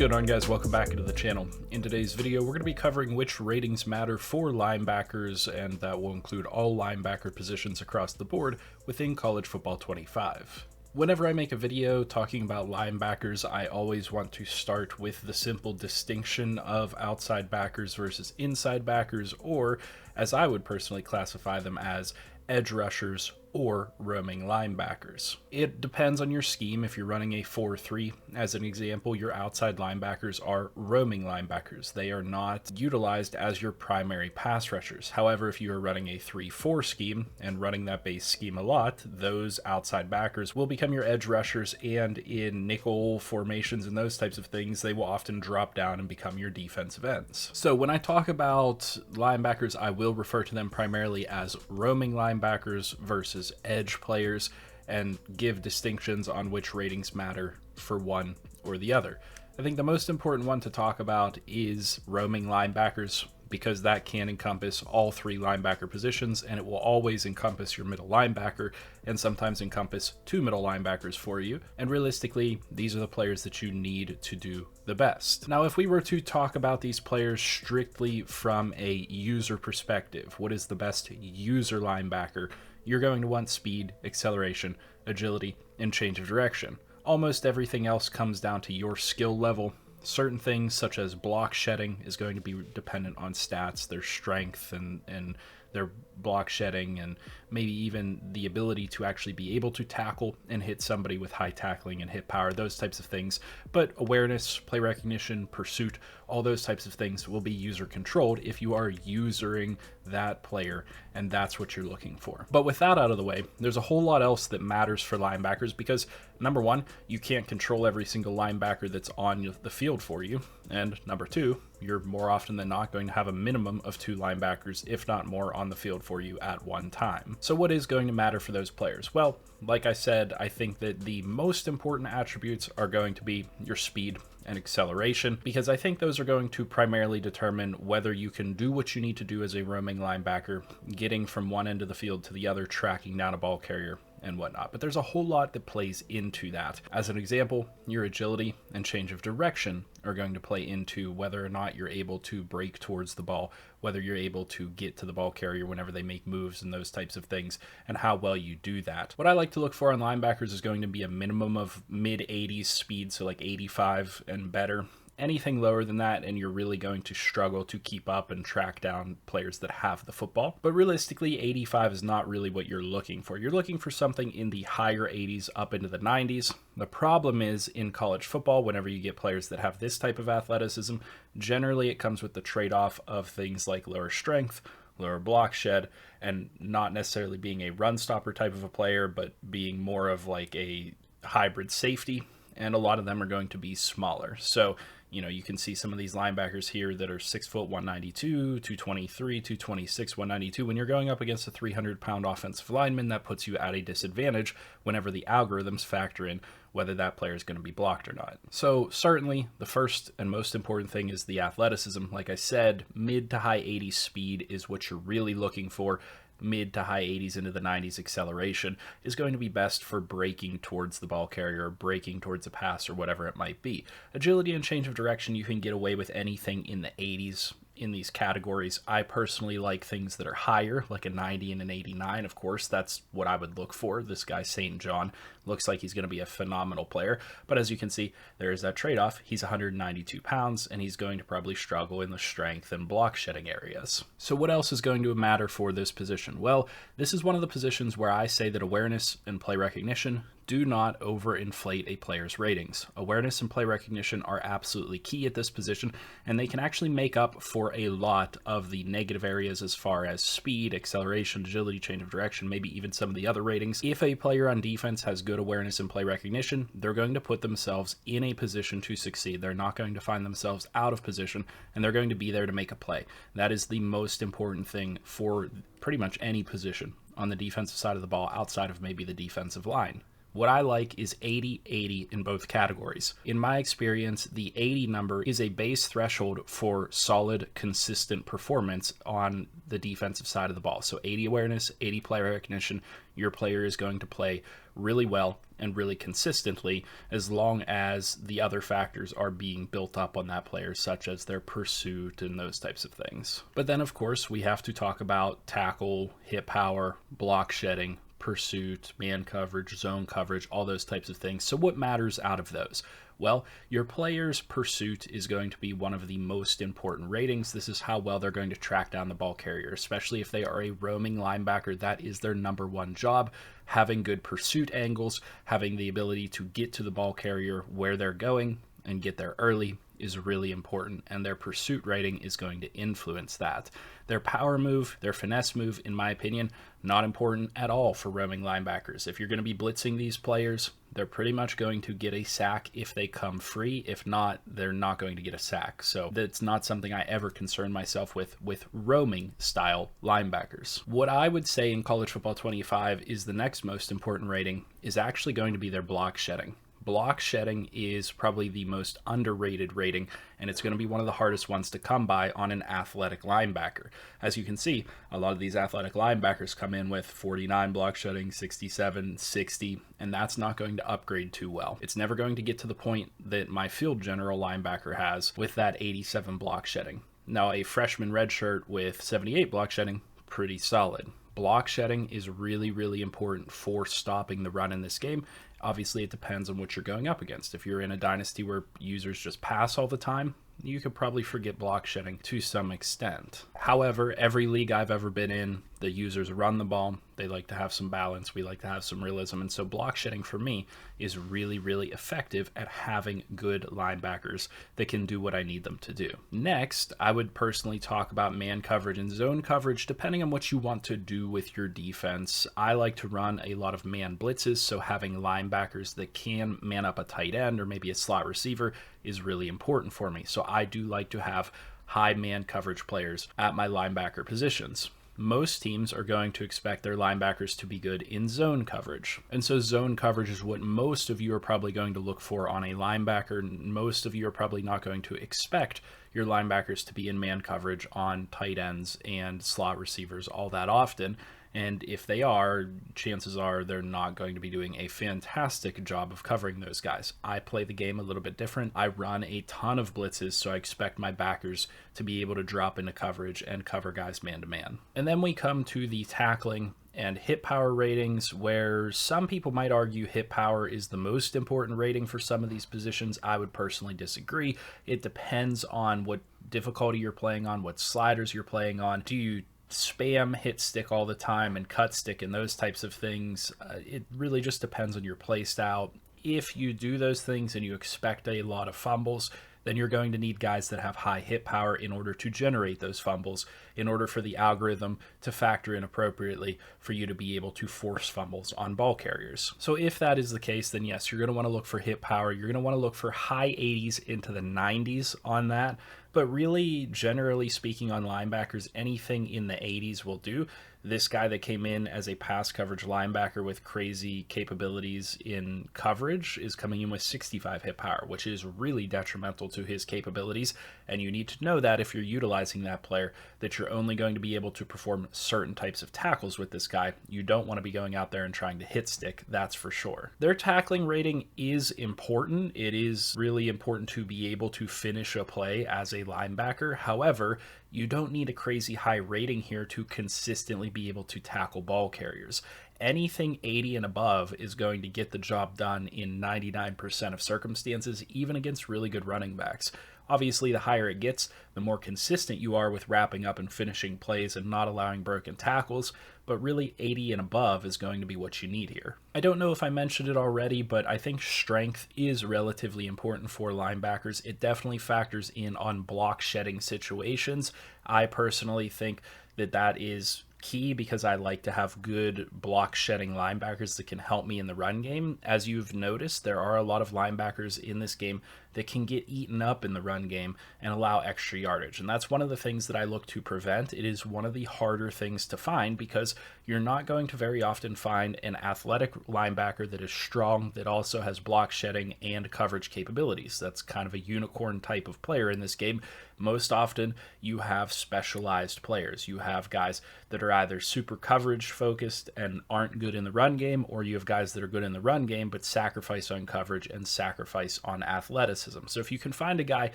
going on, guys? Welcome back into the channel. In today's video, we're going to be covering which ratings matter for linebackers, and that will include all linebacker positions across the board within College Football 25. Whenever I make a video talking about linebackers, I always want to start with the simple distinction of outside backers versus inside backers, or as I would personally classify them as edge rushers or roaming linebackers. It depends on your scheme. If you're running a 4-3, as an example, your outside linebackers are roaming linebackers. They are not utilized as your primary pass rushers. However, if you are running a 3-4 scheme and running that base scheme a lot, those outside backers will become your edge rushers, and in nickel formations and those types of things, they will often drop down and become your defensive ends. So when I talk about linebackers, I will refer to them primarily as roaming linebackers versus edge players, and give distinctions on which ratings matter for one or the other. I think the most important one to talk about is roaming linebackers, because that can encompass all three linebacker positions, and it will always encompass your middle linebacker and sometimes encompass two middle linebackers for you. And realistically, these are the players that you need to do the best. Now, if we were to talk about these players strictly from a user perspective, what is the best user linebacker? You're going to want speed, acceleration, agility, and change of direction. Almost everything else comes down to your skill level. Certain things such as block shedding is going to be dependent on stats, their strength and their block shedding, and maybe even the ability to actually be able to tackle and hit somebody with high tackling and hit power, those types of things. But awareness, play recognition, pursuit, all those types of things will be user controlled if you are using that player, and that's what you're looking for. But with that out of the way, there's a whole lot else that matters for linebackers, because number one, you can't control every single linebacker that's on the field for you, and number two, you're more often than not going to have a minimum of two linebackers, if not more, on the field for you at one time. So what is going to matter for those players? Well, like I said, I think that the most important attributes are going to be your speed and acceleration, because I think those are going to primarily determine whether you can do what you need to do as a roaming linebacker, getting from one end of the field to the other, tracking down a ball carrier and whatnot. But there's a whole lot that plays into that. As an example, your agility and change of direction are going to play into whether or not you're able to break towards the ball, whether you're able to get to the ball carrier whenever they make moves and those types of things, and how well you do that. What I like to look for on linebackers is going to be a minimum of mid-80s speed, so like 85 and better. Anything lower than that, and you're really going to struggle to keep up and track down players that have the football. But realistically, 85 is not really what you're looking for. You're looking for something in the higher 80s up into the 90s. The problem is, in college football, whenever you get players that have this type of athleticism, generally it comes with the trade-off of things like lower strength, lower block shed, and not necessarily being a run stopper type of a player, but being more of like a hybrid safety. And a lot of them are going to be smaller. So, you know, you can see some of these linebackers here that are 6 foot 192, 223, 226, 192. When you're going up against a 300-pound offensive lineman, that puts you at a disadvantage whenever the algorithms factor in whether that player is going to be blocked or not. So certainly the first and most important thing is the athleticism. Like I said, mid to high 80s speed is what you're really looking for. Mid to high 80s into the 90s acceleration is going to be best for breaking towards the ball carrier, or breaking towards a pass, or whatever it might be. Agility and change of direction, you can get away with anything in the 80s in these categories. I personally like things that are higher, like a 90 and an 89. Of course, that's what I would look for. This guy, St. John, looks like he's going to be a phenomenal player. But as you can see, there is that trade-off. He's 192 pounds, and he's going to probably struggle in the strength and block shedding areas. So what else is going to matter for this position? Well, this is one of the positions where I say that awareness and play recognition do not overinflate a player's ratings. Awareness and play recognition are absolutely key at this position, and they can actually make up for a lot of the negative areas as far as speed, acceleration, agility, change of direction, maybe even some of the other ratings. If a player on defense has good awareness and play recognition, they're going to put themselves in a position to succeed. They're not going to find themselves out of position, and they're going to be there to make a play. That is the most important thing for pretty much any position on the defensive side of the ball, outside of maybe the defensive line. What I like is 80-80 in both categories. In my experience, the 80 number is a base threshold for solid, consistent performance on the defensive side of the ball. So 80 awareness, 80 player recognition, your player is going to play really well and really consistently as long as the other factors are being built up on that player, such as their pursuit and those types of things. But then, of course, we have to talk about tackle, hit power, block shedding, pursuit, man coverage, zone coverage, all those types of things. So what matters out of those? Well, your player's pursuit is going to be one of the most important ratings. This is how well they're going to track down the ball carrier, especially if they are a roaming linebacker. That is their number one job. Having good pursuit angles, having the ability to get to the ball carrier where they're going and get there early is really important, and their pursuit rating is going to influence that. Their power move, their finesse move, in my opinion, not important at all for roaming linebackers. If you're going to be blitzing these players, they're pretty much going to get a sack if they come free. If not, they're not going to get a sack. So that's not something I ever concern myself with roaming style linebackers. What I would say in College Football 25 is the next most important rating is actually going to be their block shedding. Block shedding is probably the most underrated rating, and it's going to be one of the hardest ones to come by on an athletic linebacker. As you can see, a lot of these athletic linebackers come in with 49 block shedding, 67, 60, and that's not going to upgrade too well. It's never going to get to the point that my field general linebacker has with that 87 block shedding. Now, a freshman redshirt with 78 block shedding, pretty solid. Block shedding is really, really important for stopping the run in this game. Obviously, it depends on what you're going up against. If you're in a dynasty where users just pass all the time, you could probably forget block shedding to some extent. However, every league I've ever been in, the users run the ball. They like to have some balance. We like to have some realism. And so block shedding for me is really, really effective at having good linebackers that can do what I need them to do. Next, I would personally talk about man coverage and zone coverage, depending on what you want to do with your defense. I like to run a lot of man blitzes, so having linebackers that can man up a tight end or maybe a slot receiver is really important for me. So I do like to have high man coverage players at my linebacker positions. Most teams are going to expect their linebackers to be good in zone coverage. And so zone coverage is what most of you are probably going to look for on a linebacker. Most of you are probably not going to expect your linebackers to be in man coverage on tight ends and slot receivers all that often. And if they are, chances are they're not going to be doing a fantastic job of covering those guys. I play the game a little bit different. I run a ton of blitzes, so I expect my backers to be able to drop into coverage and cover guys man-to-man. And then we come to the tackling and hit power ratings, where some people might argue hit power is the most important rating for some of these positions. I would personally disagree. It depends on what difficulty you're playing on, what sliders you're playing on. Do you spam hit stick all the time and cut stick and those types of things? It really just depends on your play style. If you do those things and you expect a lot of fumbles, then you're going to need guys that have high hit power in order to generate those fumbles, in order for the algorithm to factor in appropriately for you to be able to force fumbles on ball carriers. So if that is the case, then yes, you're going to want to look for hit power. You're going to want to look for high 80s into the 90s on that. But really, generally speaking on linebackers, anything in the 80s will do. This guy that came in as a pass coverage linebacker with crazy capabilities in coverage is coming in with 65 hit power, which is really detrimental to his capabilities. And you need to know that if you're utilizing that player, that you're only going to be able to perform certain types of tackles with this guy. You don't want to be going out there and trying to hit stick, that's for sure. Their tackling rating is important. It is really important to be able to finish a play as a linebacker. However, you don't need a crazy high rating here to consistently be able to tackle ball carriers. Anything 80 and above is going to get the job done in 99% of circumstances, even against really good running backs. Obviously, the higher it gets, the more consistent you are with wrapping up and finishing plays and not allowing broken tackles, but really 80 and above is going to be what you need here. I don't know if I mentioned it already, but I think strength is relatively important for linebackers. It definitely factors in on block shedding situations. I personally think that that is key because I like to have good block shedding linebackers that can help me in the run game. As you've noticed, there are a lot of linebackers in this game that can get eaten up in the run game and allow extra yardage. And that's one of the things that I look to prevent. It is one of the harder things to find because you're not going to very often find an athletic linebacker that is strong, that also has block shedding and coverage capabilities. That's kind of a unicorn type of player in this game. Most often, you have specialized players. You have guys that are either super coverage focused and aren't good in the run game, or you have guys that are good in the run game but sacrifice on coverage and sacrifice on athleticism. So if you can find a guy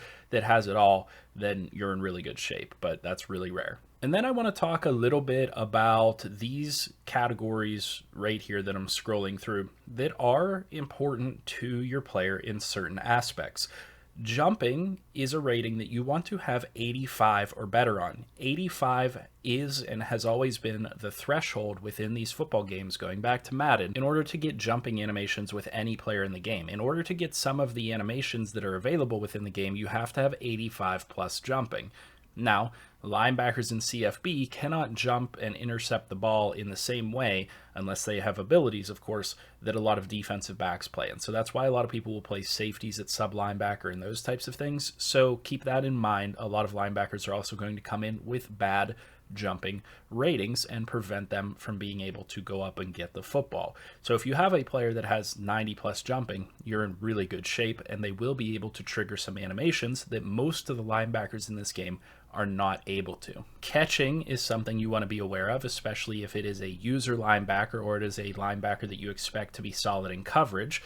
that has it all, then you're in really good shape, but that's really rare. And then I want to talk a little bit about these categories right here that I'm scrolling through that are important to your player in certain aspects. Jumping is a rating that you want to have 85 or better on. 85 is and has always been the threshold within these football games going back to Madden in order to get jumping animations with any player in the game. In order to get some of the animations that are available within the game, you have to have 85 plus jumping. Now, linebackers in CFB cannot jump and intercept the ball in the same way, unless they have abilities, of course, that a lot of defensive backs play. And so that's why a lot of people will play safeties at sub-linebacker and those types of things. So keep that in mind. A lot of linebackers are also going to come in with bad jumping ratings and prevent them from being able to go up and get the football. So if you have a player that has 90 plus jumping, you're in really good shape, and they will be able to trigger some animations that most of the linebackers in this game are not able to. Catching is something you want to be aware of, especially if it is a user linebacker or it is a linebacker that you expect to be solid in coverage.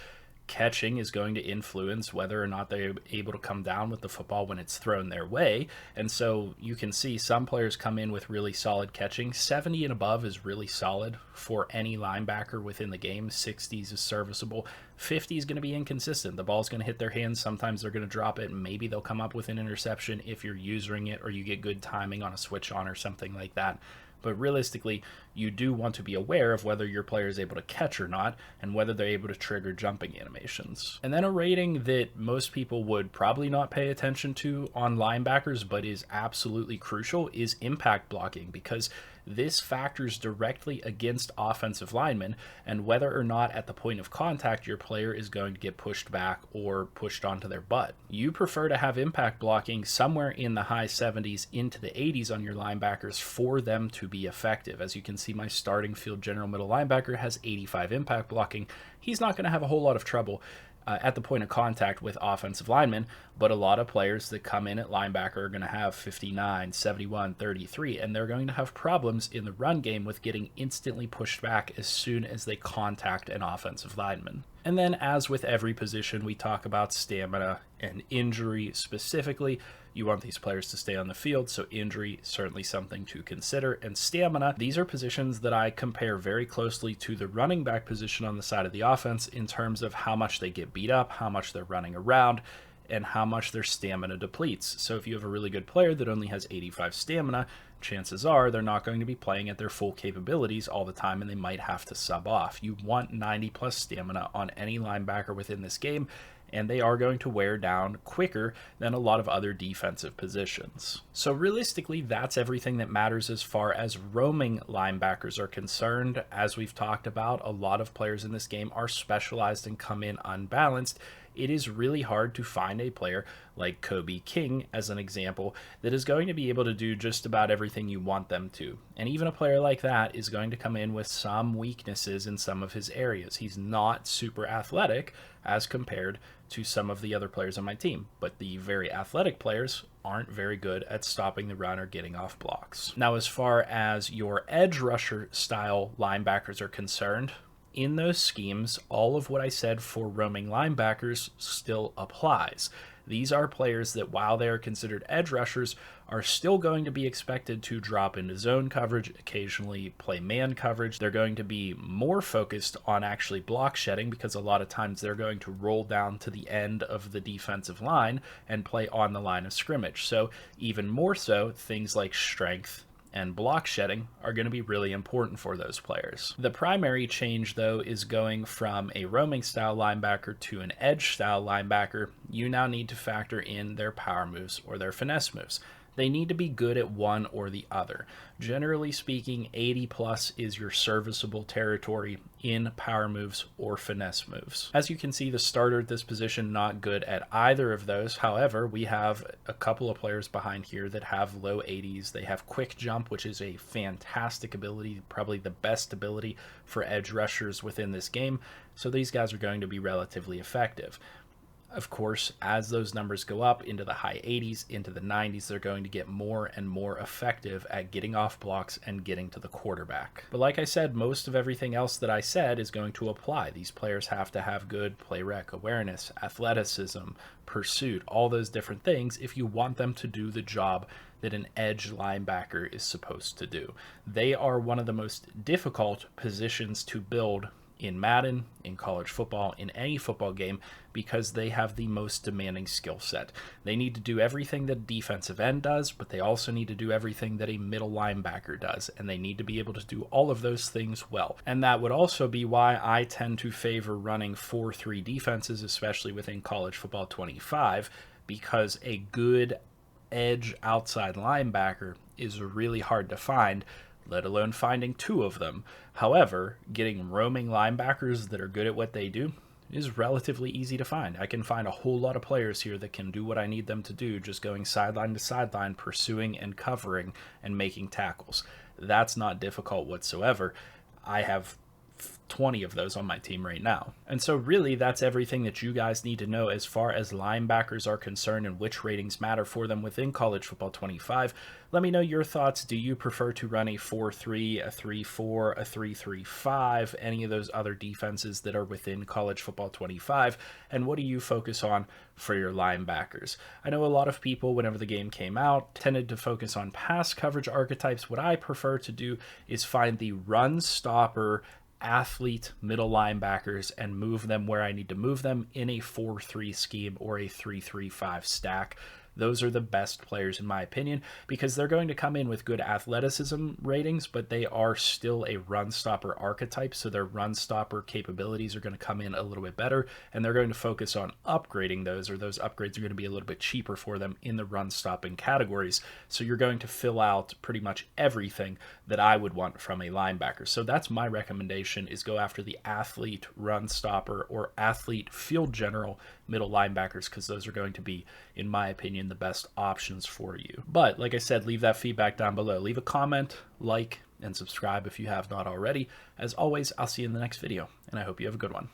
Catching is going to influence whether or not they're able to come down with the football when it's thrown their way. And so you can see some players come in with really solid catching. 70 and above is really solid for any linebacker within the game. 60s is serviceable. 50 is going to be inconsistent. The ball's going to hit their hands. Sometimes they're going to drop it. Maybe they'll come up with an interception if you're using it or you get good timing on a switch on or something like that. But realistically, you do want to be aware of whether your player is able to catch or not, and whether they're able to trigger jumping animations. And then a rating that most people would probably not pay attention to on linebackers, but is absolutely crucial, is impact blocking, because this factors directly against offensive linemen and whether or not at the point of contact your player is going to get pushed back or pushed onto their butt. You prefer to have impact blocking somewhere in the high 70s into the 80s on your linebackers for them to be effective. As you can see, my starting field general middle linebacker has 85 impact blocking. He's not going to have a whole lot of trouble at the point of contact with offensive linemen, but a lot of players that come in at linebacker are going to have 59, 71, 33, and they're going to have problems in the run game with getting instantly pushed back as soon as they contact an offensive lineman. And then, as with every position, we talk about stamina and injury specifically. You want these players to stay on the field, so injury, certainly something to consider. And stamina, these are positions that I compare very closely to the running back position on the side of the offense in terms of how much they get beat up, how much they're running around, and how much their stamina depletes. So if you have a really good player that only has 85 stamina, chances are they're not going to be playing at their full capabilities all the time, and they might have to sub off. You want 90 plus stamina on any linebacker within this game, and they are going to wear down quicker than a lot of other defensive positions. So realistically, that's everything that matters as far as roaming linebackers are concerned. As we've talked about, a lot of players in this game are specialized and come in unbalanced. It is really hard to find a player like Kobe King, as an example, that is going to be able to do just about everything you want them to. And even a player like that is going to come in with some weaknesses in some of his areas. He's not super athletic as compared to some of the other players on my team, but the very athletic players aren't very good at stopping the run or getting off blocks. Now, as far as your edge rusher style linebackers are concerned, in those schemes, all of what I said for roaming linebackers still applies. These are players that, while they are considered edge rushers, are still going to be expected to drop into zone coverage, occasionally play man coverage. They're going to be more focused on actually block shedding because a lot of times they're going to roll down to the end of the defensive line and play on the line of scrimmage. So even more so, things like strength and block shedding are going to be really important for those players. The primary change, though, is going from a roaming style linebacker to an edge style linebacker. You now need to factor in their power moves or their finesse moves. They need to be good at one or the other. Generally speaking, 80 plus is your serviceable territory in power moves or finesse moves. As you can see, the starter at this position not good at either of those. However, we have a couple of players behind here that have low 80s. They have quick jump, which is a fantastic ability, probably the best ability for edge rushers within this game. So these guys are going to be relatively effective. Of course, as those numbers go up into the high 80s, into the 90s, they're going to get more and more effective at getting off blocks and getting to the quarterback. But like I said, most of everything else that I said is going to apply. These players have to have good play rec awareness, athleticism, pursuit, all those different things if you want them to do the job that an edge linebacker is supposed to do. They are one of the most difficult positions to build in Madden, in college football, in any football game, because they have the most demanding skill set. They need to do everything that a defensive end does, but they also need to do everything that a middle linebacker does, and they need to be able to do all of those things well. And that would also be why I tend to favor running 4-3 defenses, especially within college football 25, because a good edge outside linebacker is really hard to find, let alone finding two of them. However, getting roaming linebackers that are good at what they do is relatively easy to find. I can find a whole lot of players here that can do what I need them to do, just going sideline to sideline, pursuing and covering and making tackles. That's not difficult whatsoever. I have 20 of those on my team right now. And so really that's everything that you guys need to know as far as linebackers are concerned and which ratings matter for them within college football 25. Let me know your thoughts. Do you prefer to run a 4-3, a 3-4, a 3-3-5, any of those other defenses that are within college football 25? And what do you focus on for your linebackers? I know a lot of people, whenever the game came out, tended to focus on pass coverage archetypes. What I prefer to do is find the run stopper athlete middle linebackers and move them where I need to move them in a 4-3 scheme or a 3-3-5 stack. Those are the best players in my opinion because they're going to come in with good athleticism ratings, but they are still a run stopper archetype, so their run stopper capabilities are going to come in a little bit better, and they're going to focus on upgrading those, or those upgrades are going to be a little bit cheaper for them in the run stopping categories. So you're going to fill out pretty much everything that I would want from a linebacker. So that's my recommendation, is go after the athlete run stopper or athlete field general middle linebackers, because those are going to be, in my opinion, the best options for you. But like I said, leave that feedback down below. Leave a comment, like, and subscribe if you have not already. As always, I'll see you in the next video, and I hope you have a good one.